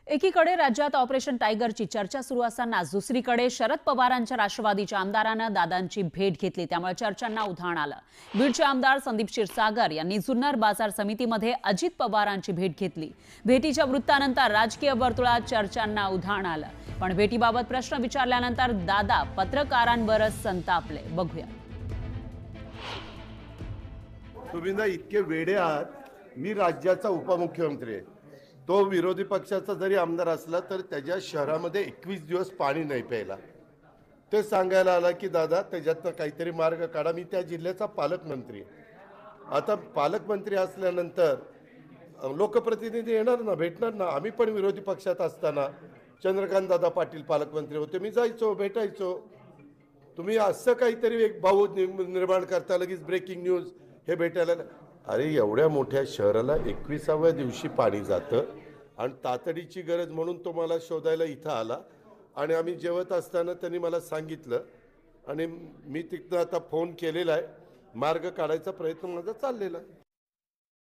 एकीकडे राज्यात ऑपरेशन टायगरची चर्चा सुरू असताना दुसरीकडे शरद पवारांच्या राष्ट्रवादीच्या आमदारांना दादांची भेट घेतली, त्यामुळे चर्चांना उधाण आलं। बीडचे आमदार संदीप क्षीरसागर यांनी जुन्नर बाजार समितीमध्ये अजित पवारांची भेट घेतली। भेटीच्या वृत्तानंतर राजकीय वर्तुळात चर्चांना उधाण आलं, पण भेटीबाबत प्रश्न विचारल्यानंतर दादा पत्रकारांवरच संतापले। बघूया। तुम्ही ना इतके वेडे आहात। मी राज्याचा उपमुख्यमंत्री आहे। तो विरोधी पक्षाचा जरी आमदार असला तर त्याच्या शहरामध्ये 21 दिवस पाणी नाही प्यायला। ते सांगायला आला की दादा त्याच्यातनं काहीतरी मार्ग काढा। मी त्या जिल्ह्याचा पालकमंत्री आहे। आता पालकमंत्री असल्यानंतर लोकप्रतिनिधी येणार ना, भेटणार ना। आम्ही पण विरोधी पक्षात असताना चंद्रकांत दादा पाटील पालकमंत्री होते, मी जायचो, भेटायचो। तुम्ही असं काहीतरी एक भाऊ निर्माण करता, लगेच ब्रेकिंग न्यूज हे भेटायला। अरे एवढ्या मोठ्या शहराला 21व्या दिवशी पाणी जातं आणि तातडीची गरज म्हणून तो मला शोधायला इथं आला आणि आम्ही जेवत असताना त्यांनी मला सांगितलं आणि मी तिथनं आता फोन केलेला आहे। मार्ग काढायचा प्रयत्न माझा चाललेला आहे।